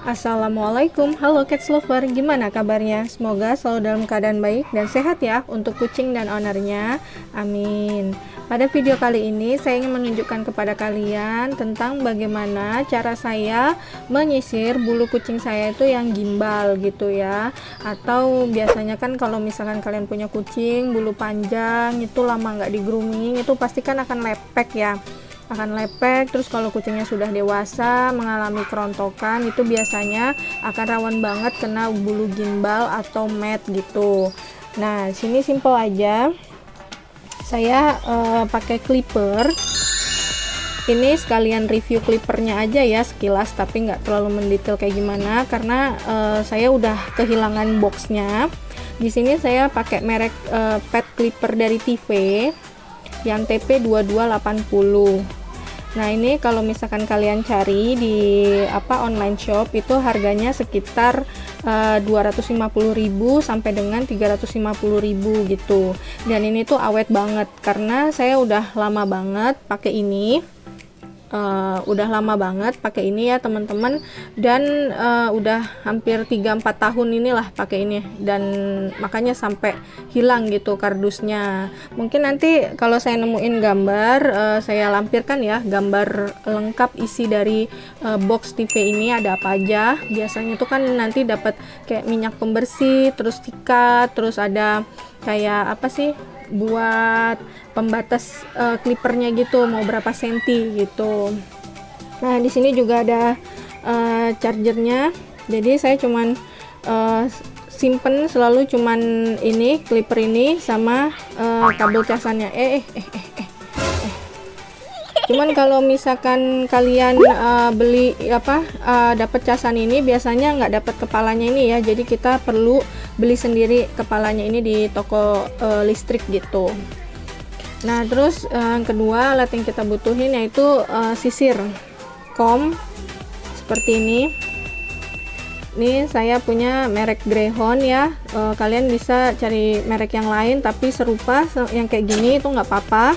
Assalamualaikum, halo Cats Lover, gimana kabarnya? Semoga selalu dalam keadaan baik dan sehat ya untuk kucing dan ownernya, amin. Pada video kali ini saya ingin menunjukkan kepada kalian tentang bagaimana cara saya menyisir bulu kucing saya itu yang gimbal gitu ya. Atau biasanya kan kalau misalkan kalian punya kucing bulu panjang itu lama nggak di grooming itu pasti kan akan lepek ya, akan lepek. Terus kalau kucingnya sudah dewasa mengalami kerontokan itu biasanya akan rawan banget kena bulu gimbal atau mat gitu. Nah sini simple aja, saya pakai clipper. Ini sekalian review clippernya aja ya sekilas, tapi nggak terlalu mendetail kayak gimana karena saya udah kehilangan boxnya. Di sini saya pakai merek pet clipper dari TV yang TP2280. Nah ini kalau misalkan kalian cari di online shop itu harganya sekitar 250.000 sampai dengan 350.000 gitu. Dan ini tuh awet banget karena saya udah lama banget pakai ini. Ya teman-teman, dan udah hampir 3-4 tahun inilah pakai ini, dan makanya sampai hilang gitu kardusnya. Mungkin nanti kalau saya nemuin gambar saya lampirkan ya gambar lengkap isi dari box TV ini ada apa aja. Biasanya tuh kan nanti dapat kayak minyak pembersih, terus tikat, terus ada kayak apa sih buat pembatas clippernya gitu, mau berapa senti gitu. Nah di sini juga ada chargernya, jadi saya cuman simpen selalu cuman ini clipper ini sama kabel casannya. Cuman kalau misalkan kalian beli dapat casan ini biasanya nggak dapat kepalanya ini ya, jadi kita perlu beli sendiri kepalanya ini di toko listrik gitu. Nah terus yang kedua alat yang kita butuhin yaitu sisir comb seperti ini. Ini saya punya merek Greyhound ya, kalian bisa cari merek yang lain tapi serupa yang kayak gini itu nggak apa-apa.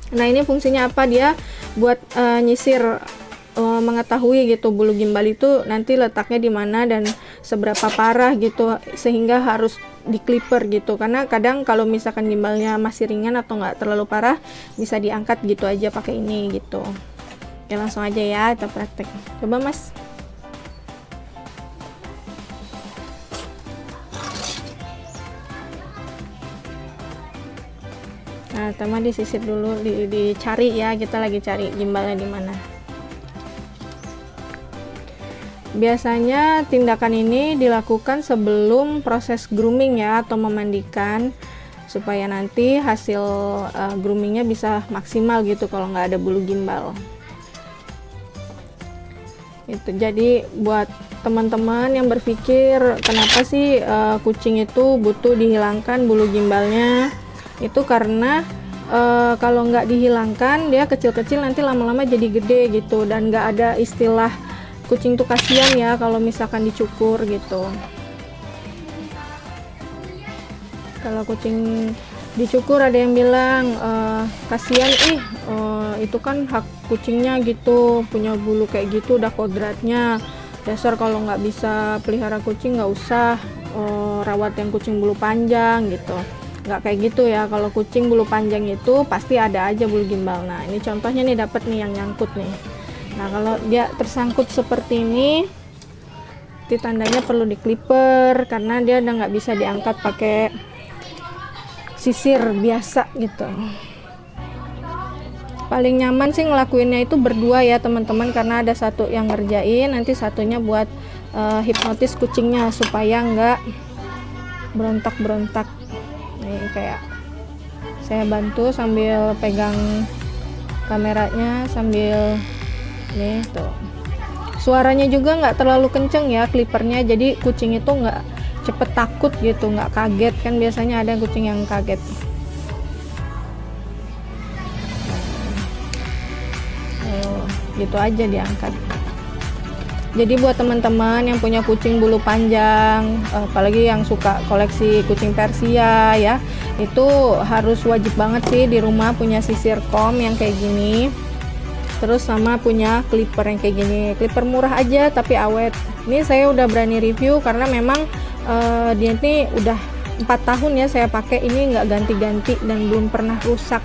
Nah ini fungsinya apa, dia buat nyisir, mengetahui gitu bulu gimbal itu nanti letaknya di mana dan seberapa parah gitu, sehingga harus di clipper gitu, karena kadang kalau misalkan gimbalnya masih ringan atau nggak terlalu parah bisa diangkat gitu aja pakai ini gitu. Oke langsung aja ya kita praktek, coba mas. Nah, pertama disisir dulu, dicari ya, kita lagi cari gimbalnya di mana. Biasanya tindakan ini dilakukan sebelum proses grooming ya, atau memandikan, supaya nanti hasil groomingnya bisa maksimal gitu kalau nggak ada bulu gimbal. Itu jadi buat teman-teman yang berpikir kenapa sih kucing itu butuh dihilangkan bulu gimbalnya, itu karena kalau nggak dihilangkan dia kecil-kecil nanti lama-lama jadi gede gitu, dan nggak ada istilah kucing tuh kasihan ya kalau misalkan dicukur gitu. Kalau kucing dicukur ada yang bilang kasihan, itu kan hak kucingnya gitu, punya bulu kayak gitu udah kodratnya, dasar kalau nggak bisa pelihara kucing nggak usah rawat yang kucing bulu panjang gitu. Nggak kayak gitu ya, kalau kucing bulu panjang itu pasti ada aja bulu gimbal. Nah ini contohnya nih, dapat nih yang nyangkut nih. Nah kalau dia tersangkut seperti ini, itu tandanya perlu di clipper karena dia udah nggak bisa diangkat pakai sisir biasa gitu. Paling nyaman sih ngelakuinnya itu berdua ya teman-teman, karena ada satu yang ngerjain, nanti satunya buat hipnotis kucingnya supaya nggak berontak-berontak. Nih kayak saya bantu sambil pegang kameranya sambil nih tuh. Suaranya juga nggak terlalu kenceng ya clippernya, jadi kucing itu nggak cepet takut gitu, nggak kaget, kan biasanya ada kucing yang kaget. Gitu aja diangkat. Jadi buat teman-teman yang punya kucing bulu panjang, apalagi yang suka koleksi kucing Persia ya, itu harus wajib banget sih di rumah punya sisir comb yang kayak gini. terus sama punya clipper yang kayak gini, clipper murah aja tapi awet. Ini saya udah berani review karena memang dia ini udah 4 tahun ya saya pakai, ini nggak ganti-ganti dan belum pernah rusak.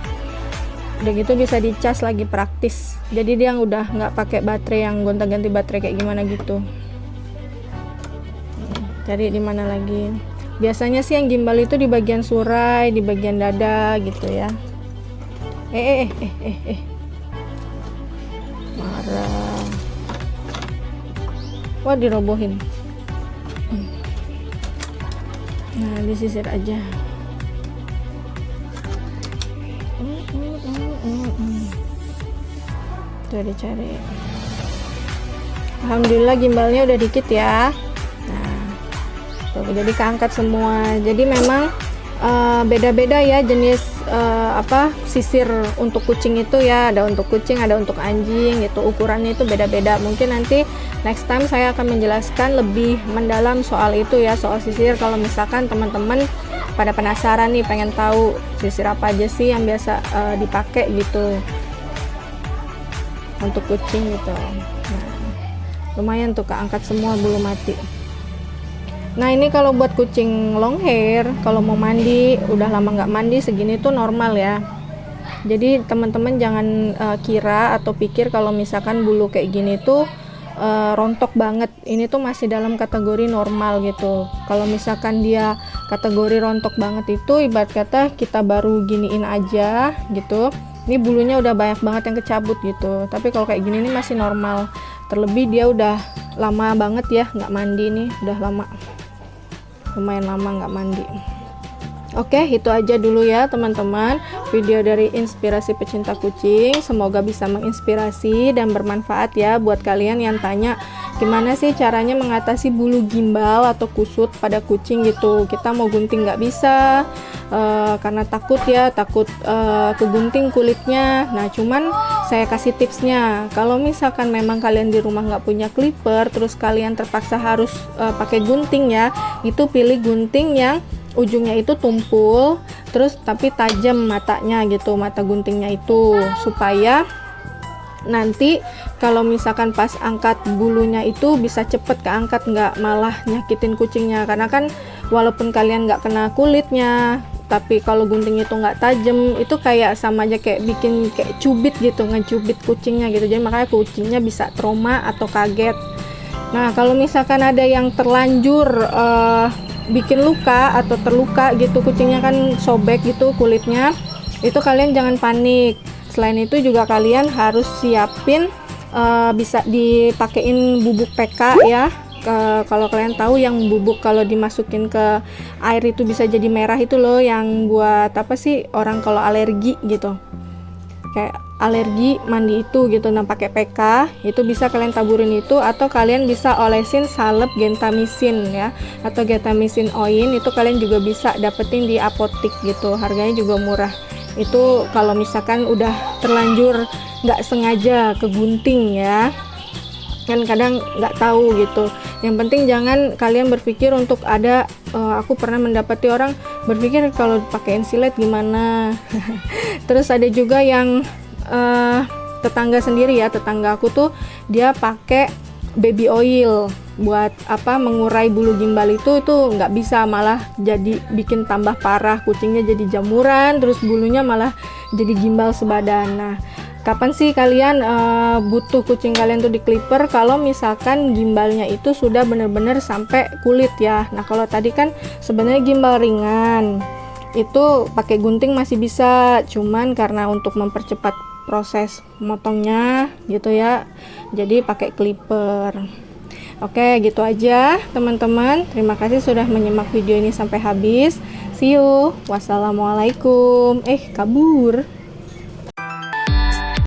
Udah gitu bisa dicas lagi, praktis. Jadi dia udah nggak pakai baterai yang gonta-ganti baterai kayak gimana gitu. Cari di mana lagi? Biasanya sih yang gimbal itu di bagian surai, di bagian dada gitu ya. Marah. Wah, dirobohin. Nah, disisir aja. Tuh dicari. Alhamdulillah gimbalnya udah dikit ya. Nah, tuh, jadi keangkat semua. Jadi memang beda-beda ya jenis sisir untuk kucing itu ya. Ada untuk kucing, ada untuk anjing gitu. Ukurannya itu beda-beda. Mungkin nanti next time saya akan menjelaskan lebih mendalam soal itu ya, soal sisir. Kalau misalkan teman-teman pada penasaran nih, pengen tahu sisir apa aja sih yang biasa dipakai gitu untuk kucing gitu. Nah, lumayan tuh keangkat semua bulu mati. Nah, ini kalau buat kucing long hair, kalau mau mandi, udah lama nggak mandi, segini tuh normal ya. Jadi teman-teman jangan kira atau pikir kalau misalkan bulu kayak gini tuh rontok banget. Ini tuh masih dalam kategori normal gitu. Kalau misalkan dia kategori rontok banget itu ibarat kata kita baru giniin aja gitu. Ini bulunya udah banyak banget yang kecabut gitu. Tapi kalau kayak gini nih masih normal. Terlebih dia udah lama banget ya nggak mandi nih, udah lama, lumayan lama nggak mandi. Oke, itu aja dulu ya teman-teman video dari Inspirasi Pecinta Kucing. Semoga bisa menginspirasi dan bermanfaat ya buat kalian yang tanya gimana sih caranya mengatasi bulu gimbal atau kusut pada kucing gitu. Kita mau gunting nggak bisa karena takut kegunting kulitnya. Nah, cuman saya kasih tipsnya. Kalau misalkan memang kalian di rumah nggak punya clipper, terus kalian terpaksa harus pakai gunting ya, itu pilih gunting yang ujungnya itu tumpul terus tapi tajam matanya gitu, mata guntingnya itu, supaya nanti kalau misalkan pas angkat bulunya itu bisa cepet keangkat, nggak malah nyakitin kucingnya. Karena kan walaupun kalian nggak kena kulitnya, tapi kalau gunting itu nggak tajam, itu kayak sama aja kayak bikin kayak cubit gitu, ngecubit kucingnya gitu. Jadi makanya kucingnya bisa trauma atau kaget. Nah, kalau misalkan ada yang terlanjur bikin luka atau terluka gitu, kucingnya kan sobek gitu kulitnya, itu kalian jangan panik. Selain itu juga kalian harus siapin bisa dipakein bubuk PK ya. Kalau kalian tahu yang bubuk kalau dimasukin ke air itu bisa jadi merah itu loh, yang buat apa sih orang kalau alergi gitu, kayak alergi mandi itu gitu. Nah, pakai PK itu bisa kalian taburin itu, atau kalian bisa olesin salep gentamicin ya, atau gentamicin oil, itu kalian juga bisa dapetin di apotik gitu, harganya juga murah. Itu kalau misalkan udah terlanjur nggak sengaja kegunting ya, kan kadang nggak tahu gitu. Yang penting jangan kalian berpikir untuk ada aku pernah mendapati orang berpikir kalau pakai insilet gimana. Terus ada juga yang tetangga sendiri ya, tetangga aku tuh dia pakai baby oil buat mengurai bulu gimbal itu nggak bisa, malah jadi bikin tambah parah, kucingnya jadi jamuran, terus bulunya malah jadi gimbal sebadan. Nah, kapan sih kalian butuh kucing kalian tuh di clipper? Kalau misalkan gimbalnya itu sudah bener-bener sampai kulit ya. Nah, kalau tadi kan sebenarnya gimbal ringan itu pakai gunting masih bisa, cuman karena untuk mempercepat proses motongnya gitu ya, jadi pakai clipper. Oke, gitu aja teman-teman. Terima kasih sudah menyimak video ini sampai habis. See you. Wassalamualaikum. Kabur.